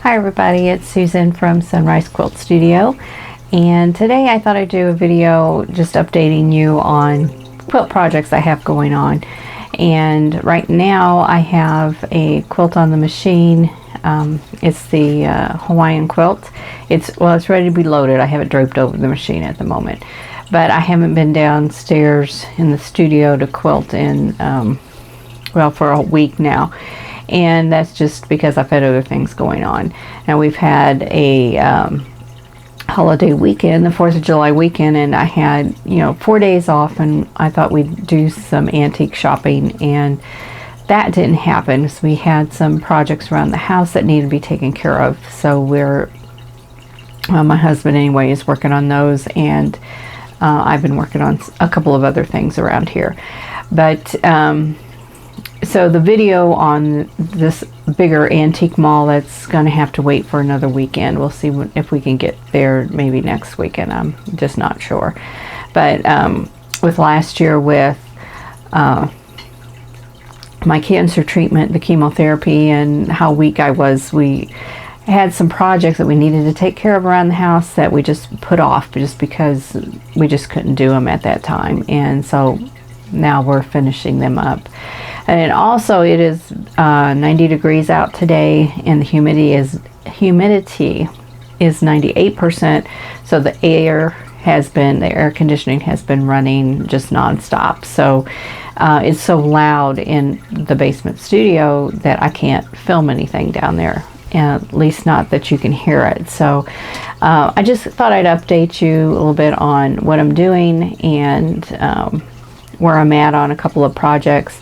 Hi everybody, it's Susan from Sunrise Quilt Studio, and today I thought I'd do a video just updating you on quilt projects I have going on. And right now I have a quilt on the machine. It's the Hawaiian quilt. It's ready to be loaded. I have it draped over the machine at the moment, but I haven't been downstairs in the studio to quilt in for a week now. And that's just because I've had other things going on. Now we've had a holiday weekend, the 4th of July weekend, and I had 4 days off, and I thought we'd do some antique shopping, and that didn't happen. So we had some projects around the house that needed to be taken care of. So my husband anyway is working on those, and I've been working on a couple of other things around here. But so the video on this bigger antique mall, that's going to have to wait for another weekend. We'll see if we can get there maybe next weekend. I'm just not sure. But with last year with my cancer treatment, the chemotherapy, and how weak I was, we had some projects that we needed to take care of around the house that we just put off just because we just couldn't do them at that time. And so now we're finishing them up. And also it is 90 degrees out today, and the humidity is 98%. So the air conditioning has been running just nonstop. So it's so loud in the basement studio that I can't film anything down there, at least not that you can hear it. So I just thought I'd update you a little bit on what I'm doing and where I'm at on a couple of projects.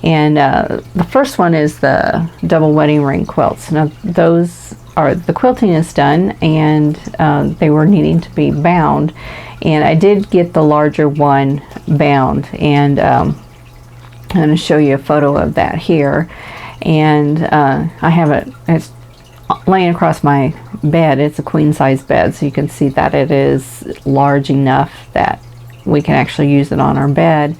And the first one is the double wedding ring quilts. Now the quilting is done, and they were needing to be bound, and I did get the larger one bound, and I'm going to show you a photo of that here. And I have it's laying across my bed. It's a queen size bed, so you can see that it is large enough that we can actually use it on our bed.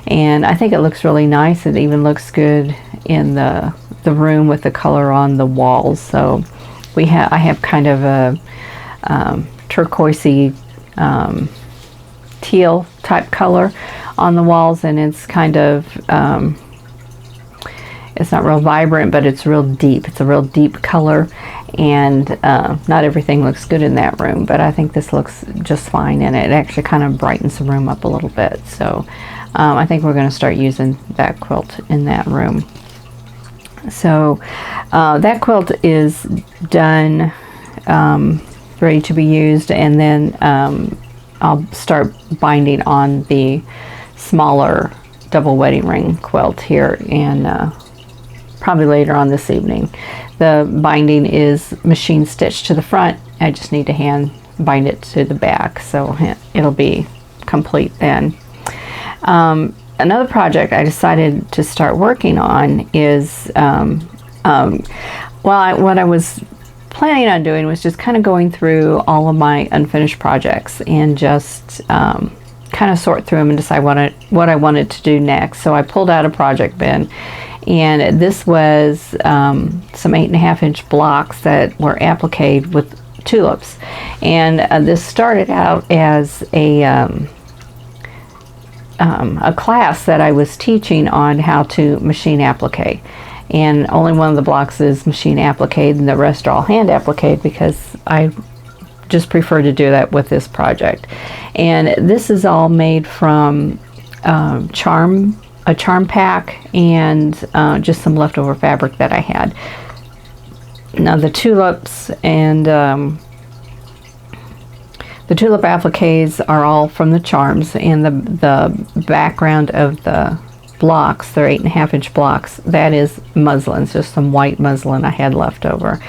And I think it looks really nice. It even looks good in the room with the color on the walls. So I have kind of a turquoisey teal type color on the walls, and it's kind of it's not real vibrant, but it's real deep. It's a real deep color, and not everything looks good in that room, but I think this looks just fine, and it actually kind of brightens the room up a little bit. So I think we're going to start using that quilt in that room. So that quilt is done, ready to be used, and then I'll start binding on the smaller double wedding ring quilt here, and probably later on this evening. The binding is machine stitched to the front. I just need to hand bind it to the back, so it'll be complete then. Another project I decided to start working on is what I was planning on doing was just kind of going through all of my unfinished projects and just kind of sort through them and decide what I wanted to do next. So I pulled out a project bin, and this was some 8.5-inch blocks that were appliqued with tulips. And this started out as a class that I was teaching on how to machine applique, and only one of the blocks is machine appliqued, and the rest are all hand appliqued because I just prefer to do that with this project. And this is all made from a charm pack and just some leftover fabric that I had. Now the tulips and the tulip appliques are all from the charms, and the background of the blocks, they're 8.5-inch blocks, that is muslin. It's just some white muslin I had left over.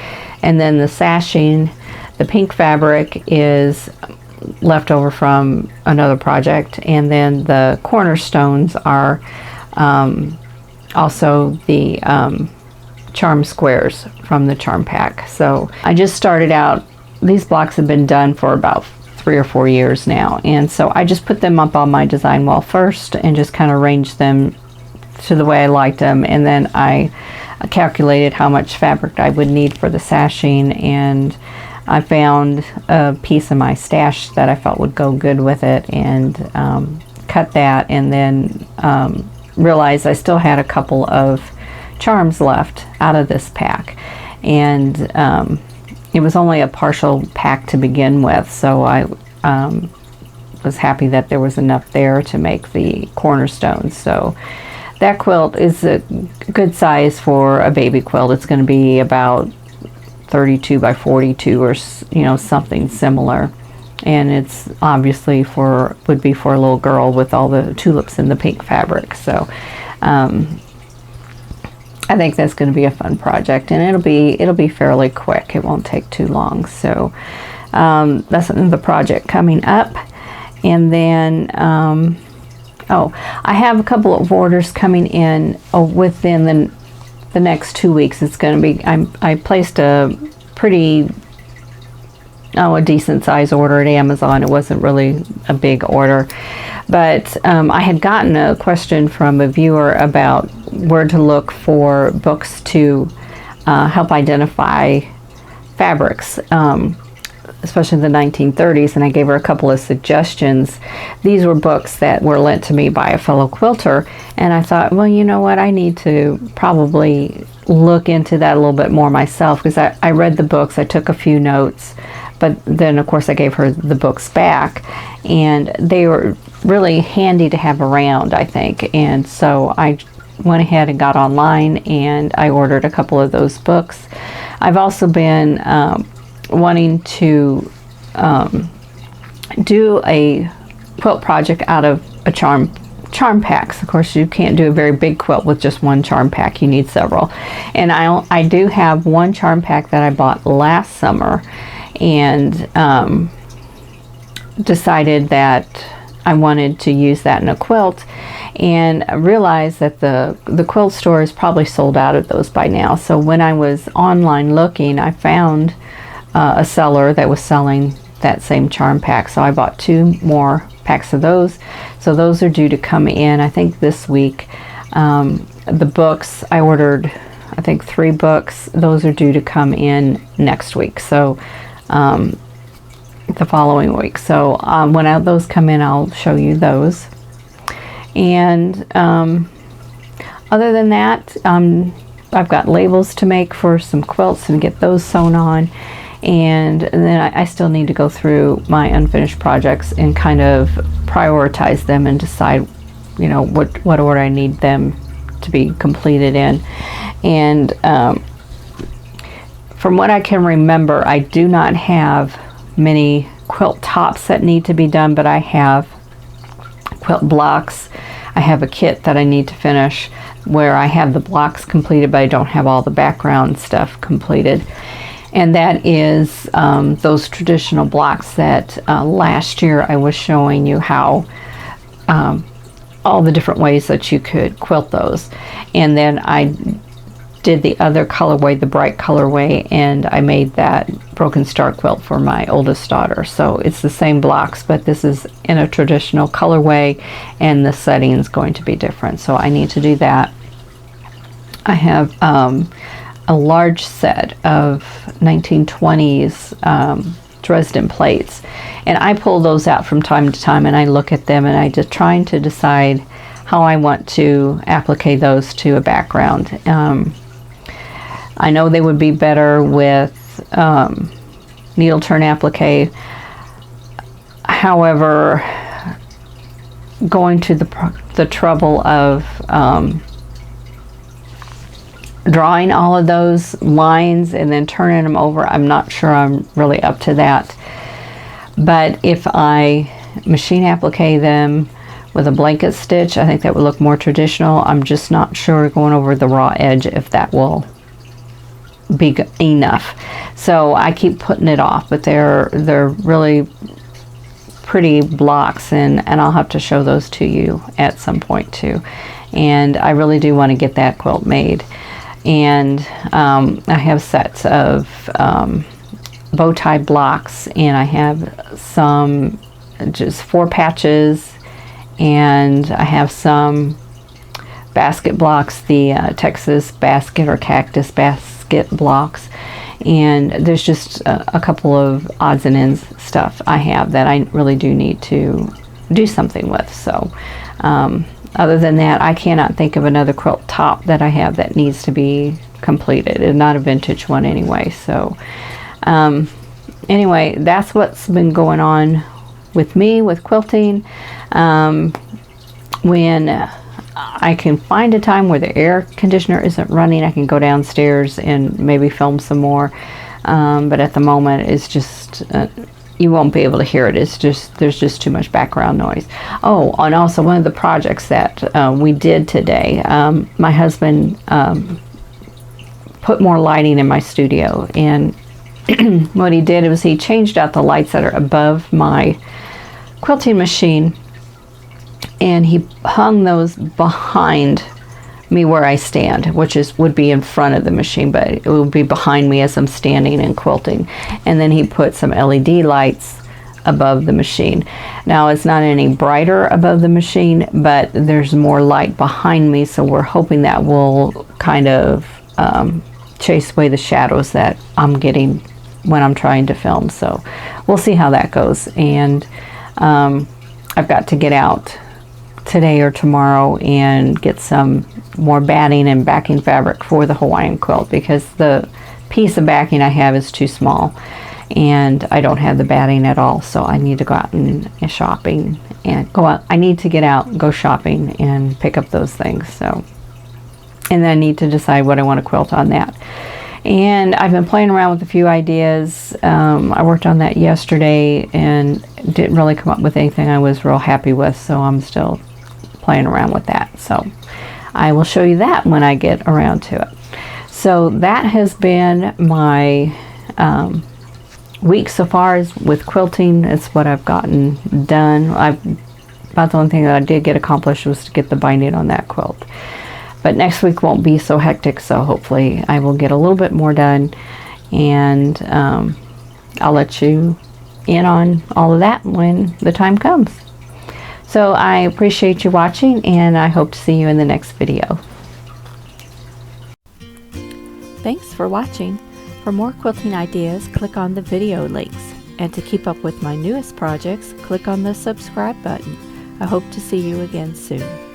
And then the sashing, the pink fabric, is left over from another project. And then the cornerstones are also the charm squares from the charm pack. So I just started out. These blocks have been done for about 3 or 4 years now, and so I just put them up on my design wall first and just kind of arranged them to the way I liked them, and then I calculated how much fabric I would need for the sashing, and I found a piece of my stash that I felt would go good with it, and cut that, and then realized I still had a couple of charms left out of this pack, and it was only a partial pack to begin with, so I was happy that there was enough there to make the cornerstones. So that quilt is a good size for a baby quilt. It's going to be about 32 by 42 or something similar, and it's obviously would be for a little girl with all the tulips in the pink fabric. So I think that's going to be a fun project, and it'll be fairly quick. It won't take too long. So that's the project coming up. And then I have a couple of orders coming in within the next 2 weeks. It's going to be, I placed a decent size order at Amazon. It wasn't really a big order, but I had gotten a question from a viewer about where to look for books to help identify fabrics, especially the 1930s, and I gave her a couple of suggestions. These were books that were lent to me by a fellow quilter, and I thought, well, you know what, I need to probably look into that a little bit more myself, because I read the books, I took a few notes, but then of course I gave her the books back, and they were really handy to have around, I think. And so I went ahead and got online and I ordered a couple of those books. I've also been wanting to do a quilt project out of a charm packs. Of course, you can't do a very big quilt with just one charm pack. You need several. And I do have one charm pack that I bought last summer, and decided that I wanted to use that in a quilt, and I realized that the quilt store is probably sold out of those by now. So when I was online looking, I found a seller that was selling that same charm pack, so I bought 2 more packs of those. So those are due to come in, I think, this week. The books, I ordered, I think, 3 books. Those are due to come in next week, so the following week. So when those come in, I'll show you those. And other than that, I've got labels to make for some quilts and get those sewn on. And then I still need to go through my unfinished projects and kind of prioritize them and decide, what order I need them to be completed in. And from what I can remember, I do not have many quilt tops that need to be done, but I have quilt blocks. I have a kit that I need to finish where I have the blocks completed, but I don't have all the background stuff completed. And that is those traditional blocks that last year I was showing you how all the different ways that you could quilt those. And then I did the other colorway, the bright colorway, and I made that broken star quilt for my oldest daughter. So it's the same blocks, but this is in a traditional colorway, and the setting is going to be different. So I need to do that. I have a large set of 1920s Dresden plates, and I pull those out from time to time, and I look at them, and I just trying to decide how I want to applique those to a background. I know they would be better with needle turn applique. However, going to the trouble of drawing all of those lines and then turning them over, I'm not sure I'm really up to that. But if I machine applique them with a blanket stitch, I think that would look more traditional. I'm just not sure going over the raw edge if that will be enough. So I keep putting it off, but they're really pretty blocks, and I'll have to show those to you at some point too. And I really do want to get that quilt made. And I have sets of bow tie blocks, and I have some just 4 patches, and I have some basket blocks, the Texas basket or cactus basket blocks. And there's just a couple of odds and ends stuff I have that I really do need to do something with. So other than that, I cannot think of another quilt top that I have that needs to be completed, and not a vintage one anyway. So anyway, that's what's been going on with me with quilting. When I can find a time where the air conditioner isn't running, I can go downstairs and maybe film some more. But at the moment, it's just you won't be able to hear it. It's just, there's just too much background noise. Oh, and also one of the projects that we did today, my husband put more lighting in my studio, and what he did was he changed out the lights that are above my quilting machine, and he hung those behind me where I stand, which would be in front of the machine, but it would be behind me as I'm standing and quilting. And then he put some LED lights above the machine. Now it's not any brighter above the machine, but there's more light behind me, so we're hoping that will kind of chase away the shadows that I'm getting when I'm trying to film. So we'll see how that goes. And I've got to get out today or tomorrow and get some more batting and backing fabric for the Hawaiian quilt, because the piece of backing I have is too small and I don't have the batting at all. So I need to go out and shopping and go out. I need to get out, go shopping and pick up those things. So, and then I need to decide what I want to quilt on that. And I've been playing around with a few ideas. I worked on that yesterday and didn't really come up with anything I was real happy with, so I'm still playing around with that. So I will show you that when I get around to it. So that has been my week so far as with quilting. It's what I've gotten done. About the only thing that I did get accomplished was to get the binding on that quilt. But next week won't be so hectic, so hopefully I will get a little bit more done, and I'll let you in on all of that when the time comes. So I appreciate you watching, and I hope to see you in the next video. Thanks for watching. For more quilting ideas, click on the video links. And to keep up with my newest projects, click on the subscribe button. I hope to see you again soon.